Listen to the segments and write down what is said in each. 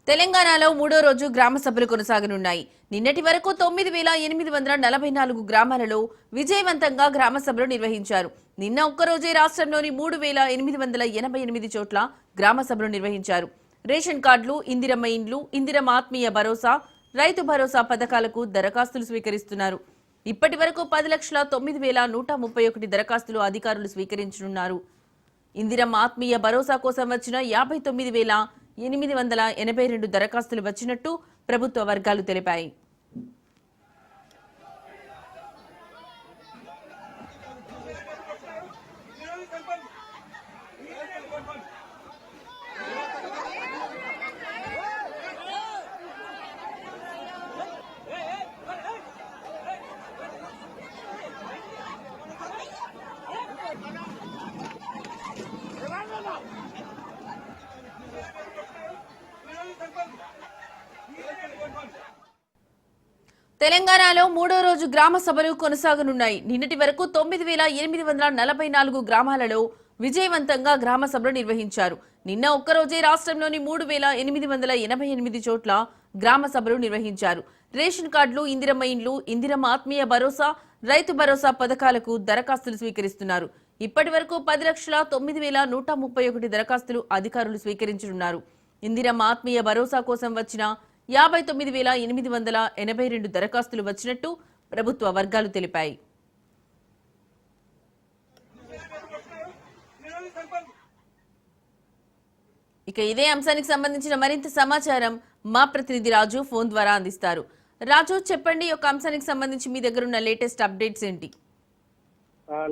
తెలంగాణలో మూడో రోజు గ్రామ సభలు కొనసాగనున్నాయి. నిన్నటి వరకు 9,844 గ్రామాలలో విజయవంతంగా గ్రామ సభలు నిర్వహించారు. నిన్న ఒక్కరోజే రాష్ట్రంలోని 3,888 చోట్ల గ్రామ సభలు నిర్వహించారు. రేషన్ కార్డులు, ఇందిరమ్మ ఇండ్లు, ఇందిరమ్మ ఆత్మీయ భరోసా, రైతు భరోసా పథకాలకు దరఖాస్తులు స్వీకరిస్తున్నారు. ఇప్పటి వరకు 10,09,131 దరఖాస్తులు అధికారులు స్వీకరించనున్నారు. ఇందిరమ్మ ఆత్మీయ భరోసా కోసం వచ్చిన 59,882 దరఖాస్తులు వచ్చినట్టు ప్రభుత్వ వర్గాలు తెలిపాయి. తెలంగాణలో మూడో రోజు గ్రామ సభలు కొనసాగనున్నాయి. నిన్నటి వరకు 9,844 గ్రామాలలో విజయవంతంగా గ్రామ సభలు నిర్వహించారు. నిన్న ఒక్కరోజే రాష్ట్రంలోని 3,888 చోట్ల గ్రామ సభలు నిర్వహించారు. రేషన్ కార్డులు, ఇందిరమ్మ ఇండ్లు, ఇందిరమ్మ ఆత్మీయ భరోసా, రైతు భరోసా పథకాలకు దరఖాస్తులు స్వీకరిస్తున్నారు. ఇప్పటి వరకు 10,09,131 దరఖాస్తులు అధికారులు స్వీకరించనున్నారు. ఇందిరమ్మ ఆత్మీయ భరోసా కోసం వచ్చిన 59,882 దరఖాస్తులు వచ్చినట్టు ప్రభుత్వ వర్గాలు తెలిపాయి. ఇక ఇదే అంశానికి సంబంధించిన మరింత సమాచారం మా ప్రతినిధి రాజు ఫోన్ ద్వారా అందిస్తారు. రాజు, చెప్పండి, ఈ యొక్క అంశానికి సంబంధించి మీ దగ్గర ఉన్న లేటెస్ట్ అప్డేట్స్ ఏంటి?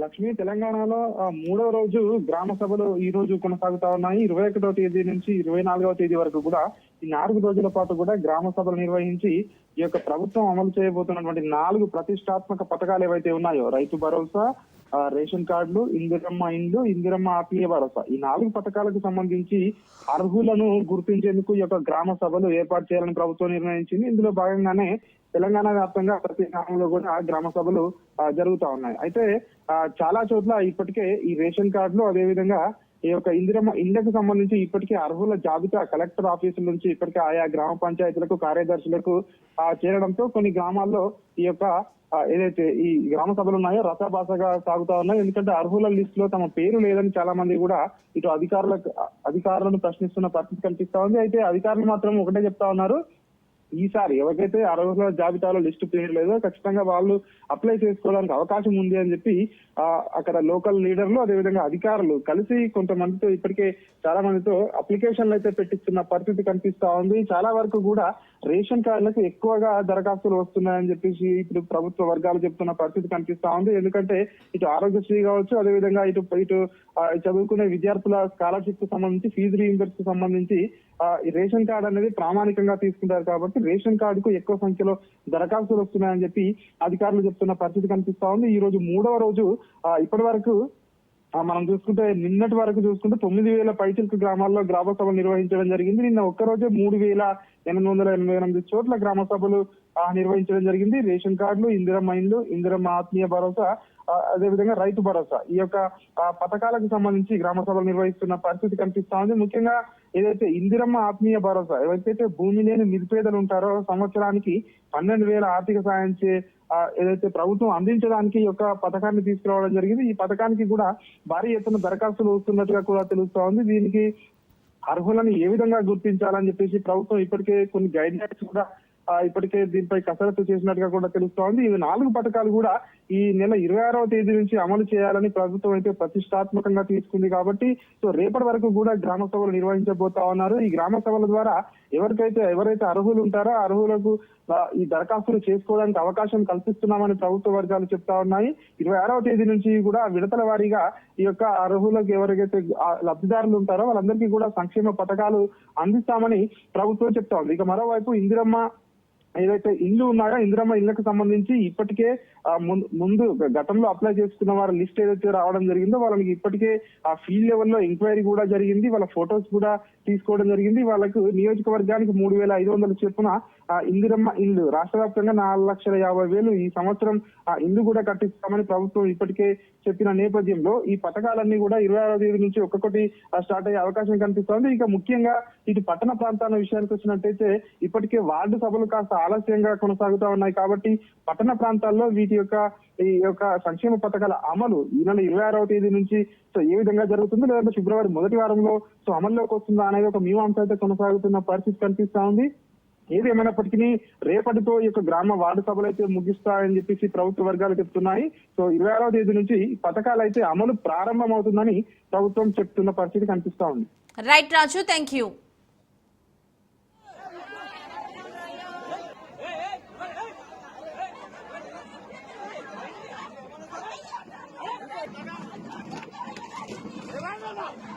లక్ష్మి, తెలంగాణలో మూడో రోజు గ్రామ సభలు ఈ రోజు కొనసాగుతా ఉన్నాయి. 21వ తేదీ నుంచి 24వ తేదీ వరకు కూడా ఈ 4 రోజుల పాటు కూడా గ్రామ సభలు నిర్వహించి ఈ యొక్క ప్రభుత్వం అమలు చేయబోతున్నటువంటి 4 ప్రతిష్టాత్మక పథకాలు ఏవైతే ఉన్నాయో, రైతు భరోసా, రేషన్ కార్డులు, ఇందిరమ్మ ఇండ్లు, ఇందిరమ్మ ఆత్మీయ భరోసా, ఈ 4 పథకాలకు సంబంధించి అర్హులను గుర్తించేందుకు ఈ యొక్క గ్రామ సభలు ఏర్పాటు చేయాలని ప్రభుత్వం నిర్ణయించింది. ఇందులో భాగంగానే తెలంగాణ వ్యాప్తంగా ప్రతి గ్రామంలో కూడా గ్రామ సభలు జరుగుతా ఉన్నాయి. అయితే చాలా చోట్ల ఇప్పటికే ఈ రేషన్ కార్డులు, అదేవిధంగా ఈ యొక్క ఇందిరమ్మ ఇండ్లకు సంబంధించి ఇప్పటికే అర్హుల జాబితా కలెక్టర్ ఆఫీసుల నుంచి ఇప్పటికే ఆయా గ్రామ పంచాయతీలకు, కార్యదర్శులకు చేరడంతో కొన్ని గ్రామాల్లో ఈ యొక్క ఏదైతే ఈ గ్రామ సభలు ఉన్నాయో రసాభాసగా సాగుతా ఉన్నాయి. ఎందుకంటే అర్హుల లిస్ట్ లో తమ పేరు లేదని చాలా మంది కూడా ఇటు అధికారులను ప్రశ్నిస్తున్న పరిస్థితి కనిపిస్తా ఉంది. అయితే అధికారులు మాత్రం ఒకటే చెప్తా ఉన్నారు, ఈసారి ఎవరికైతే అర్హుల జాబితాలో లిస్టు పేరు లేదో ఖచ్చితంగా వాళ్ళు అప్లై చేసుకోవడానికి అవకాశం ఉంది అని చెప్పి అక్కడ లోకల్ లీడర్లు, అదేవిధంగా అధికారులు కలిసి కొంతమందితో ఇప్పటికే చాలా మందితో అప్లికేషన్లు అయితే పెట్టిస్తున్న పరిస్థితి కనిపిస్తా ఉంది. చాలా వరకు కూడా రేషన్ కార్డులకు ఎక్కువగా దరఖాస్తులు వస్తున్నాయని చెప్పేసి ఇప్పుడు ప్రభుత్వ వర్గాలు చెప్తున్న పరిస్థితి కనిపిస్తా ఉంది. ఎందుకంటే ఇటు ఆరోగ్యశ్రీ కావచ్చు, అదేవిధంగా ఇటు చదువుకునే విద్యార్థుల స్కాలర్షిప్ కు సంబంధించి, ఫీజు రీయింబర్స్ కు సంబంధించి ఈ రేషన్ కార్డు అనేది ప్రామాణికంగా తీసుకుంటారు. కాబట్టి రేషన్ కార్డుకు ఎక్కువ సంఖ్యలో దరఖాస్తులు వస్తున్నాయని చెప్పి అధికారులు చెప్తున్న పరిస్థితి కనిపిస్తా ఉంది. ఈ రోజు మూడవ రోజు ఇప్పటి వరకు మనం చూసుకుంటే నిన్నటి వరకు చూసుకుంటే 9,000 పైచిలకు గ్రామాల్లో గ్రామ సభలు నిర్వహించడం జరిగింది. నిన్న ఒక్కరోజే 3,888 చోట్ల గ్రామ సభలు నిర్వహించడం జరిగింది. రేషన్ కార్డులు, ఇందిరమ్మ ఇండ్లు, ఇందిరమ్మ ఆత్మీయ భరోసా, అదేవిధంగా రైతు భరోసా, ఈ యొక్క పథకాలకు సంబంధించి గ్రామ సభలు నిర్వహిస్తున్న పరిస్థితి కనిపిస్తా ఉంది. ముఖ్యంగా ఏదైతే ఇందిరమ్మ ఆత్మీయ భరోసా, ఎవరికైతే భూమి లేని నిరుపేదలు ఉంటారో సంవత్సరానికి 12,000 ఆర్థిక సాయం ఏదైతే ప్రభుత్వం అందించడానికి ఈ యొక్క పథకాన్ని తీసుకురావడం జరిగింది. ఈ పథకానికి కూడా భారీ ఎత్తున దరఖాస్తులు వస్తున్నట్టుగా కూడా తెలుస్తా ఉంది. దీనికి అర్హులను ఏ విధంగా గుర్తించాలని చెప్పేసి ప్రభుత్వం ఇప్పటికే కొన్ని గైడ్ లైన్స్ కూడా ఇప్పటికే దీనిపై కసరత్తు చేసినట్టుగా కూడా తెలుస్తా ఉంది. ఇవి 4 పథకాలు కూడా ఈ నెల 26వ తేదీ నుంచి అమలు చేయాలని ప్రభుత్వం అయితే ప్రతిష్టాత్మకంగా తీసుకుంది. కాబట్టి సో రేపటి వరకు కూడా గ్రామ సభలు నిర్వహించబోతా ఉన్నారు. ఈ గ్రామ సభల ద్వారా ఎవరైతే అర్హులు ఉంటారో అర్హులకు ఈ దరఖాస్తులు చేసుకోవడానికి అవకాశం కల్పిస్తున్నామని ప్రభుత్వ వర్గాలు చెప్తా ఉన్నాయి. 26వ తేదీ నుంచి కూడా విడతల వారీగా ఈ యొక్క అర్హులకు ఎవరికైతే లబ్ధిదారులు ఉంటారో వాళ్ళందరికీ కూడా సంక్షేమ పథకాలు అందిస్తామని ప్రభుత్వం చెప్తా ఉంది. ఇక మరోవైపు ఇందిరమ్మ ఏదైతే ఇల్లు ఉన్నాయో, ఇందిరమ్మ ఇళ్లకు సంబంధించి ఇప్పటికే ముందు గతంలో అప్లై చేసుకున్న వారి లిస్ట్ ఏదైతే రావడం జరిగిందో వాళ్ళకి ఇప్పటికే ఆ ఫీల్డ్ లెవెల్లో ఎంక్వైరీ కూడా జరిగింది. వాళ్ళ ఫొటోస్ కూడా తీసుకోవడం జరిగింది. వాళ్ళకు నియోజకవర్గానికి 3,500 చొప్పున ఇందిరమ్మ ఇల్లు రాష్ట్ర వ్యాప్తంగా 4,50,000 ఈ సంవత్సరం ఇల్లు కూడా కట్టిస్తామని ప్రభుత్వం ఇప్పటికే చెప్పిన నేపథ్యంలో ఈ పథకాలన్నీ కూడా 26వ తేదీ నుంచి ఒక్కొక్కటి స్టార్ట్ అయ్యే అవకాశం కనిపిస్తోంది. ఇక ముఖ్యంగా ఇటు పట్టణ ప్రాంతాల విషయానికి వచ్చినట్టయితే ఇప్పటికే వార్డు సభలు కాస్త ఆలస్యంగా కొనసాగుతా ఉన్నాయి కాబట్టి పట్టణ ప్రాంతాల్లో ఈ యొక్క సంక్షేమ పథకాల అమలు ఈ నెల 26వ తేదీ నుంచి ఏ విధంగా జరుగుతుందో, లేదంటే ఫిబ్రవరి మొదటి వారంలో అమల్లోకి వస్తుందా అనేది ఒక మీమాంస అయితే కొనసాగుతున్న పరిస్థితి కనిపిస్తా ఉంది. ఏది ఏమైనప్పటికీ రేపటితో ఈ యొక్క గ్రామ వార్డు సభలు అయితే ముగిస్తాయని చెప్పేసి ప్రభుత్వ వర్గాలు చెప్తున్నాయి. 26వ తేదీ నుంచి పథకాలు అయితే అమలు ప్రారంభమవుతుందని ప్రభుత్వం చెప్తున్న పరిస్థితి కనిపిస్తా ఉంది. Right Raju, thank you. Levántanos.